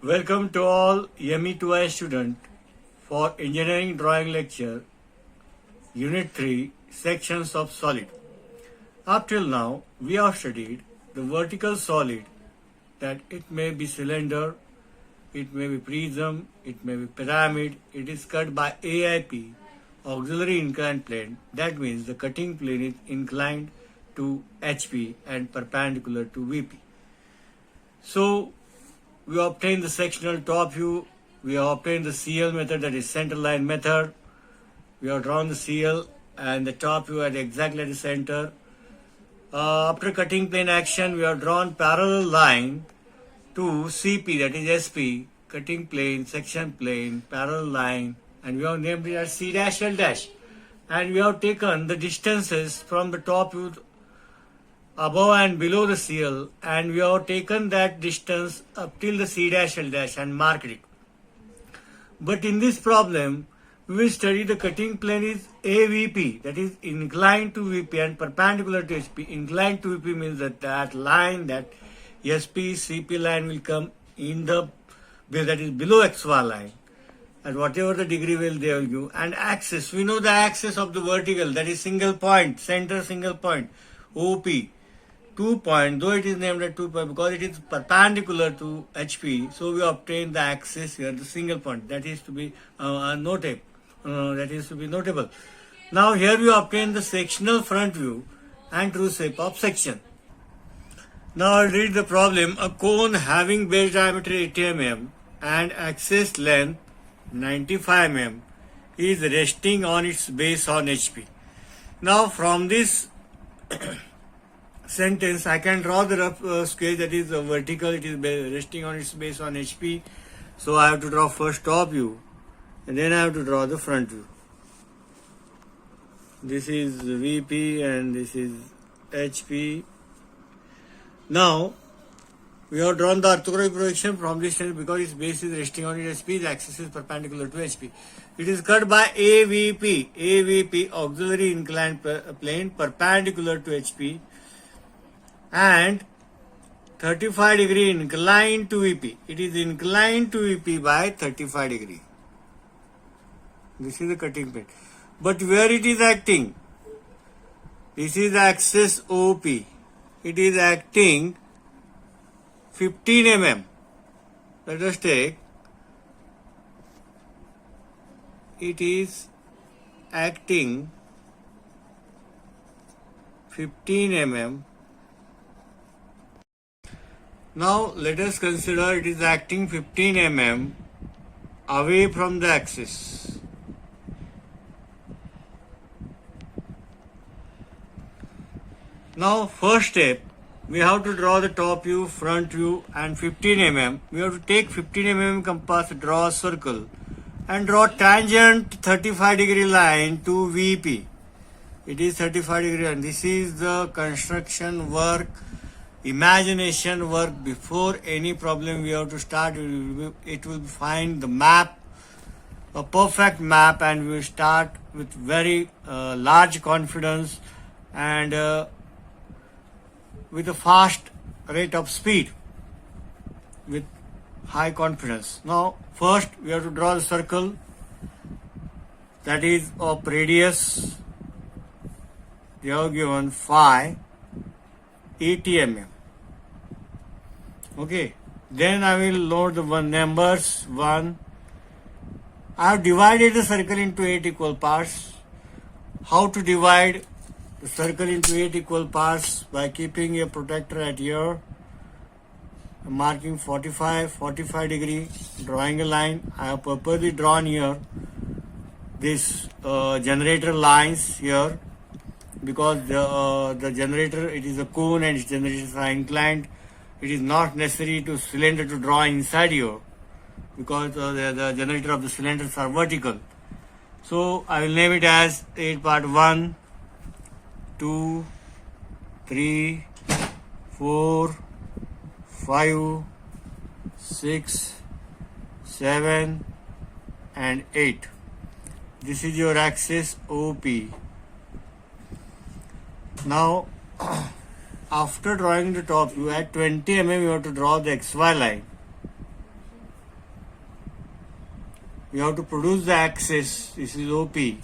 Welcome to all ME2I student for engineering drawing lecture, unit 3, sections of solid. Up till now, we have studied the vertical solid, that it may be cylinder, it may be prism, it may be pyramid, it is cut by AIP, auxiliary inclined plane. That means the cutting plane is inclined to HP and perpendicular to VP. So, we obtain the sectional top view, we have obtained the CL method, that is center line method. We have drawn the CL and the top view at exactly at the center. After cutting plane action, we have drawn parallel line to CP, that is SP, cutting plane, section plane, parallel line, and we have named it as C dash L dash. And we have taken the distances from the top view above and below the CL, and we have taken that distance up till the C dash L dash and marked it. But in this problem, we will study the cutting plane is AVP, that is inclined to VP and perpendicular to HP. Inclined to VP means that line, that SP, CP line will come in the, that is below XY line. And whatever the degree will they will give. And axis, we know the axis of the vertical, that is single point, center single point, OP. 2 point, though it is named as 2 point because it is perpendicular to HP, so we obtain the axis here, the single point, that is to be notable. Now here we obtain the sectional front view and true shape of section. Now I'll read the problem. A cone having base diameter 80 mm and axis length 95 mm is resting on its base on HP. Now from this sentence, I can draw the rough sketch, that is vertical, it is resting on its base on HP. So I have to draw first top view and then I have to draw the front view. This is VP and this is HP. Now we have drawn the orthographic projection from this sentence because its base is resting on its HP, the axis is perpendicular to HP. It is cut by AVP, auxiliary inclined plane, perpendicular to HP, and 35 degree inclined to VP. It is inclined to VP by 35 degree. This is the cutting plane. But where it is acting? This is the axis OP. It is acting 15 mm. Let us take. It is acting 15 mm. Now let us consider it is acting 15 mm away from the axis. Now first step, we have to draw the top view, front view and 15 mm. We have to take 15 mm compass, draw a circle and draw tangent 35 degree line to VP. It is 35 degree and this is the construction work, imagination work. Before any problem we have to start, it will find the map, a perfect map, and we will start with very large confidence and with a fast rate of speed, with high confidence. Now first we have to draw the circle, that is of radius. They have given phi 80 mm. Okay, then I will load the numbers 1. I have divided the circle into 8 equal parts. How to divide the circle into 8 equal parts? By keeping a protractor at here, marking 45 degree, drawing a line. I have purposely drawn here this generator lines here because the generator, it is a cone and its generators are inclined. It is not necessary to cylinder to draw inside here because the generator of the cylinders are vertical. So I will name it as 8 part 1, 2, 3, 4, 5, 6, 7 and 8. This is your axis OP. Now after drawing the top view at 20 mm you have to draw the XY line. we have to produce the axis. This is OP. The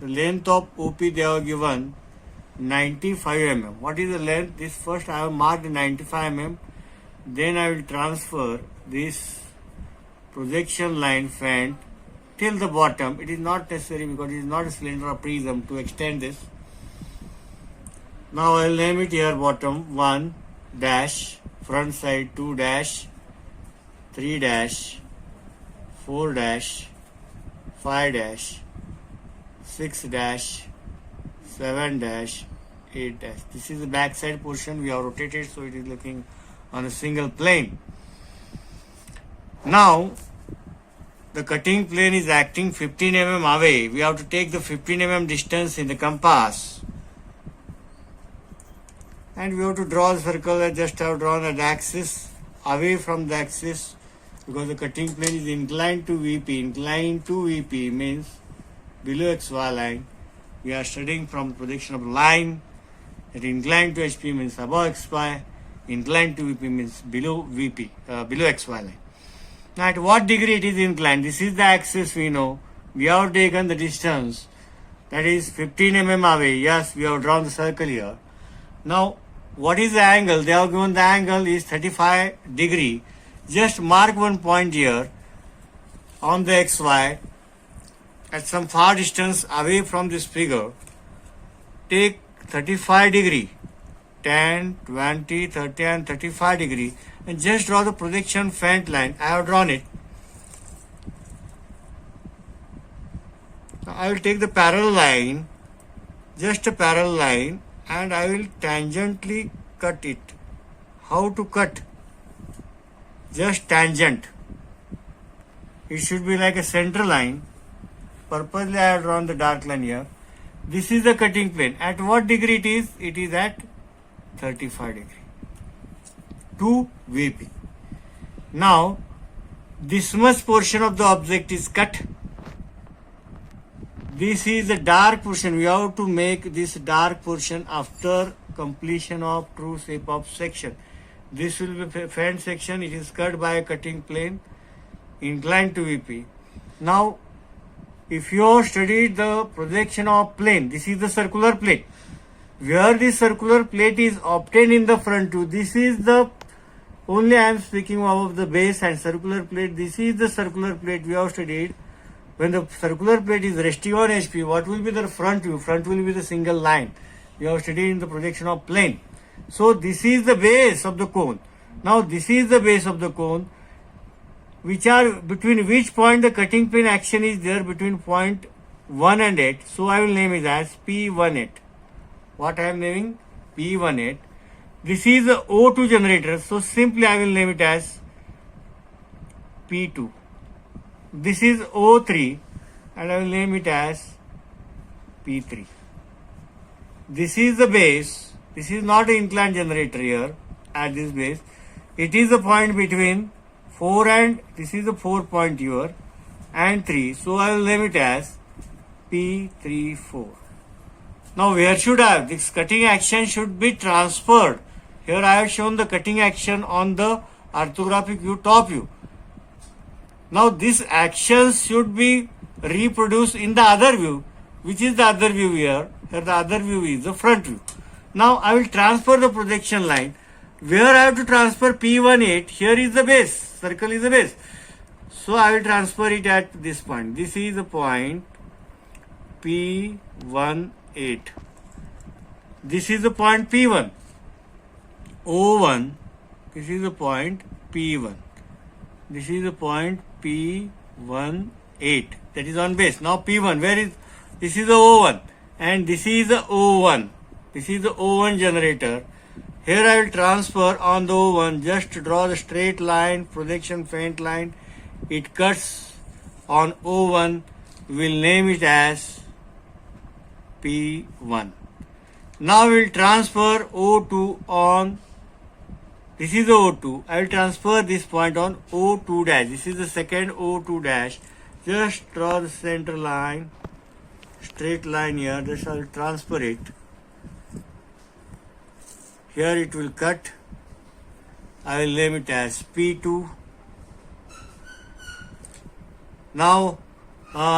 length of OP they have given 95 mm. What is the length? This first I have marked 95 mm. Then I will transfer this projection line fent till the bottom. It is not necessary because it is not a cylinder or prism to extend this. Now I will name it here bottom 1 dash, front side 2 dash, 3 dash, 4 dash, 5 dash, 6 dash, 7 dash, 8 dash. This is the back side portion. We have rotated so it is looking on a single plane. Now the cutting plane is acting 15 mm away. We have to take the 15 mm distance in the compass. And we have to draw the circle. I just have drawn an axis away from the axis because the cutting plane is inclined to VP. Inclined to VP means below XY line. We are studying from the projection of line. That inclined to HP means above XY. Inclined to VP means below VP, below XY line. Now at what degree it is inclined? This is the axis we know. We have taken the distance, that is 15 mm away. Yes, we have drawn the circle here. Now what is the angle? They have given the angle is 35 degree. Just mark one point here on the XY at some far distance away from this figure. Take 35 degree, 10, 20, 30 and 35 degree and just draw the projection fent line. I have drawn it. Now I will take the parallel line, just a parallel line, and I will tangentially cut it. How to cut? Just tangent. It should be like a center line. Purposely I have drawn the dark line here. This is the cutting plane. At what degree it is? It is at 35 degree to VP. Now this much portion of the object is cut. This is the dark portion. We have to make this dark portion after completion of true shape of section. This will be fent section. It is cut by a cutting plane inclined to VP. Now if you have studied the projection of plane, this is the circular plate. Where this circular plate is obtained in the front view, this is the only I am speaking of the base and circular plate. This is the circular plate we have studied. When the circular plate is resting on HP, what will be the front view? Front will be the single line. We have studied in the projection of plane. So this is the base of the cone. Now this is the base of the cone, which are between which point the cutting plane action is there, between point 1 and 8. So I will name it as P18. What I am naming? P18. This is the O2 generator. So simply I will name it as P2. This is O3 and I will name it as P3. This is the base. This is not an inclined generator here at this base. It is the point between 4 and this is the 4 point here and 3. So I will name it as P34. Now where should I have? This cutting action should be transferred. Here I have shown the cutting action on the orthographic view, top view. Now this action should be reproduced in the other view. Which is the other view here? Here the other view is the front view. Now I will transfer the projection line. Where I have to transfer P18, here is the base. Circle is the base. So I will transfer it at this point. This is the point P18. This is the point P1. O1. This is the point P1. This is the point P18. That is on base. Now P1. Where is? This is the O1. And this is the O1. This is the O1 generator. Here I will transfer on the O1. Just draw the straight line, projection fent line. It cuts on O1. We will name it as P1. Now we will transfer O2 on. This is the O2. I will transfer this point on O2 dash. This is the second O2 dash. Just draw the center line, straight line here. Just I will transfer it. Here it will cut. I will name it as P2. Now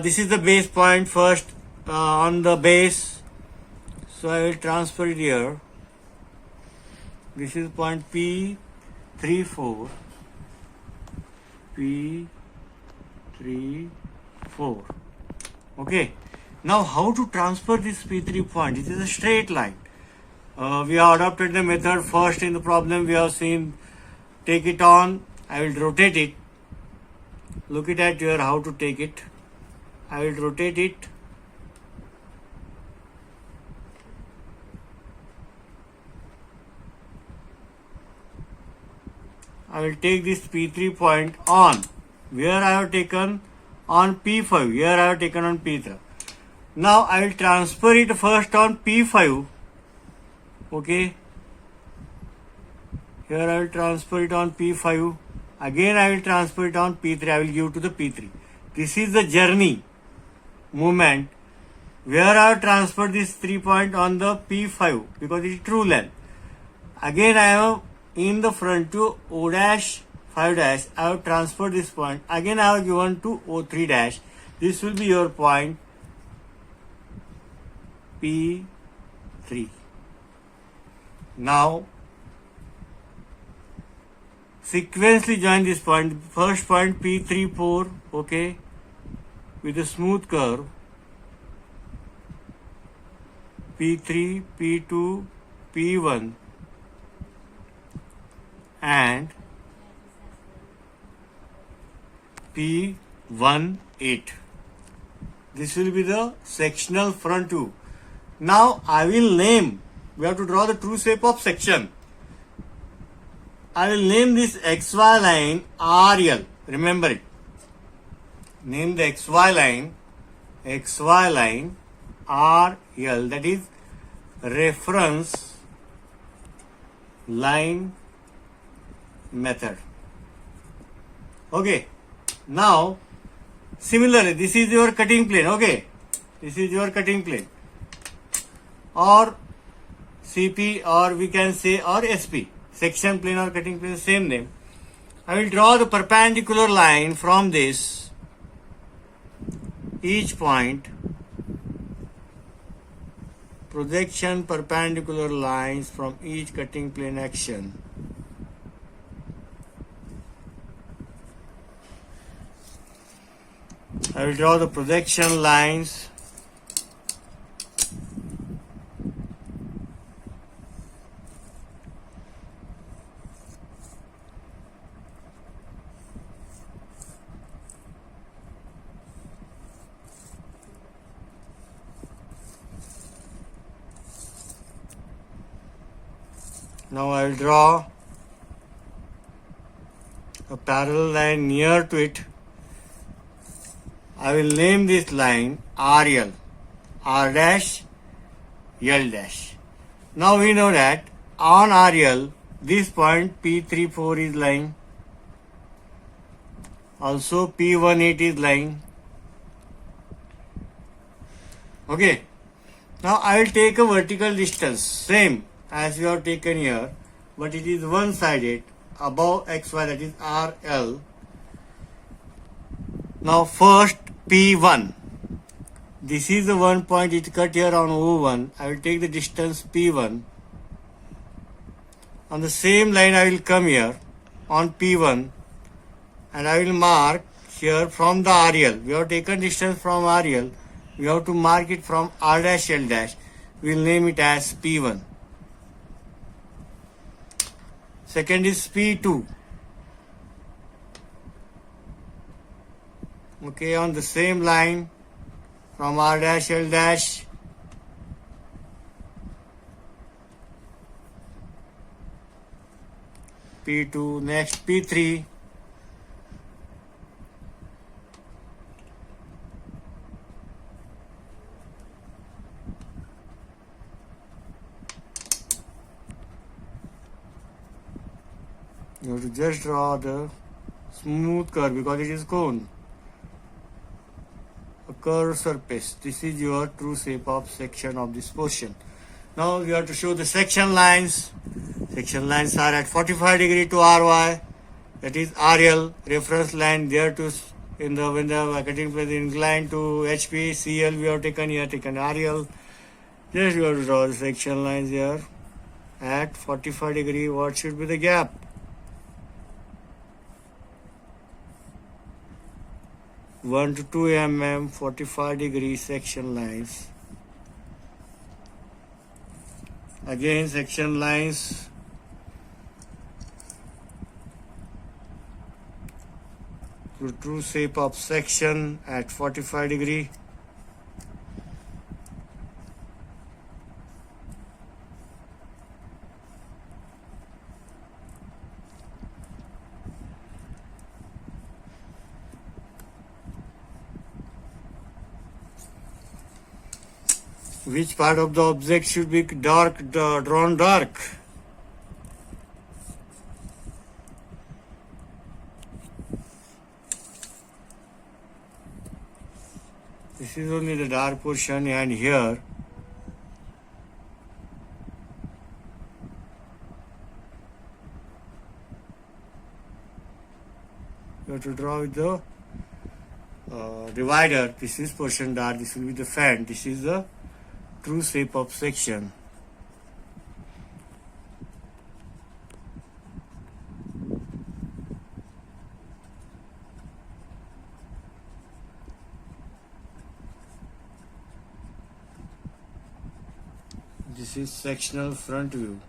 this is the base point first on the base. So I will transfer it here. This is point P34. P34. Okay. Now how to transfer this P3 point? It is a straight line. We have adopted the method first in the problem. We have seen take it on. I will rotate it. Look it at here how to take it. I will rotate it. I will take this P3 point on. Where I have taken on P5. Here I have taken on P3. Now I will transfer it first on P5. Okay. Here I will transfer it on P5. Again I will transfer it on P3. I will give to the P3. This is the journey movement where I have transferred this 3 point on the P5 because it is true length. Again I have in the front to O dash 5 dash. I have transferred this point. Again I have given to O3 dash. This will be your point P3. Now sequentially join this point. First point P34, okay, with a smooth curve. P3, P2, P1 and P18. This will be the sectional front view. Now I will name, we have to draw the true shape of section. I will name this XY line RL. Remember it. Name the XY line RL, that is reference line method. Okay. Now similarly this is your cutting plane. Okay. This is your cutting plane or CP or we can say or SP. Section plane or cutting plane, same name. I will draw the perpendicular line from this each point. Projection perpendicular lines from each cutting plane action. I will draw the projection lines Now I will draw a parallel line near to it. I will name this line RL, R dash, L dash. Now we know that on RL, this point P34 is lying. Also P18 is lying. Okay. Now I will take a vertical distance, same as we have taken here, but it is one-sided above XY, that is RL. Now first P1. This is the one point it cut here on O1. I will take the distance P1. On the same line I will come here on P1 and I will mark here from the RL. We have taken distance from RL. We have to mark it from R dash L dash. We will name it as P1. Second is P2. Okay, on the same line from R dash L dash. P2, next P3. You have to just draw the smooth curve because it is cone. A curved surface. This is your true shape of section of this portion. Now you have to show the section lines. Section lines are at 45 degree to RY. That is RL. Reference line there to when the cutting plane is inclined to HP, CL we have taken here, taken RL. Just you have to draw the section lines here at 45 degree. What should be the gap? One to 2 mm, 45 degree section lines. Again, section lines. To true shape of section at 45 degree. Which part of the object should be drawn dark? This is only the dark portion, and here you have to draw with the divider. This is portion dark, this will be the fan. This is the true shape of section. This is sectional front view.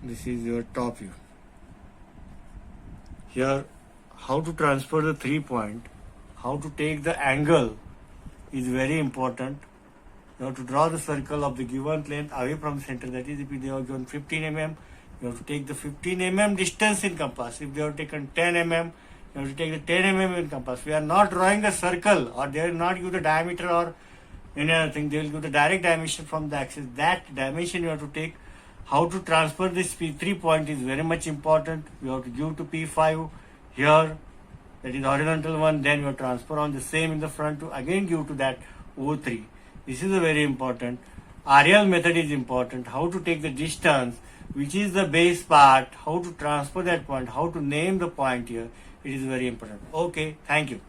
This is your top view. Here, how to transfer the 3 point, how to take the angle is very important. You have to draw the circle of the given length away from the center. That is, if they have given 15 mm, you have to take the 15 mm distance in compass. If they have taken 10 mm, you have to take the 10 mm in compass. We are not drawing a circle, or they will not give the diameter or any other thing. They will give the direct dimension from the axis. That dimension you have to take. How to transfer this P3 point is very much important. You have to give to P5 here, that is horizontal one, then you have to transfer on the same in the front to again give to that O3. This is a very important. RL method is important. How to take the distance, which is the base part, how to transfer that point, how to name the point here. It is very important. Okay, thank you.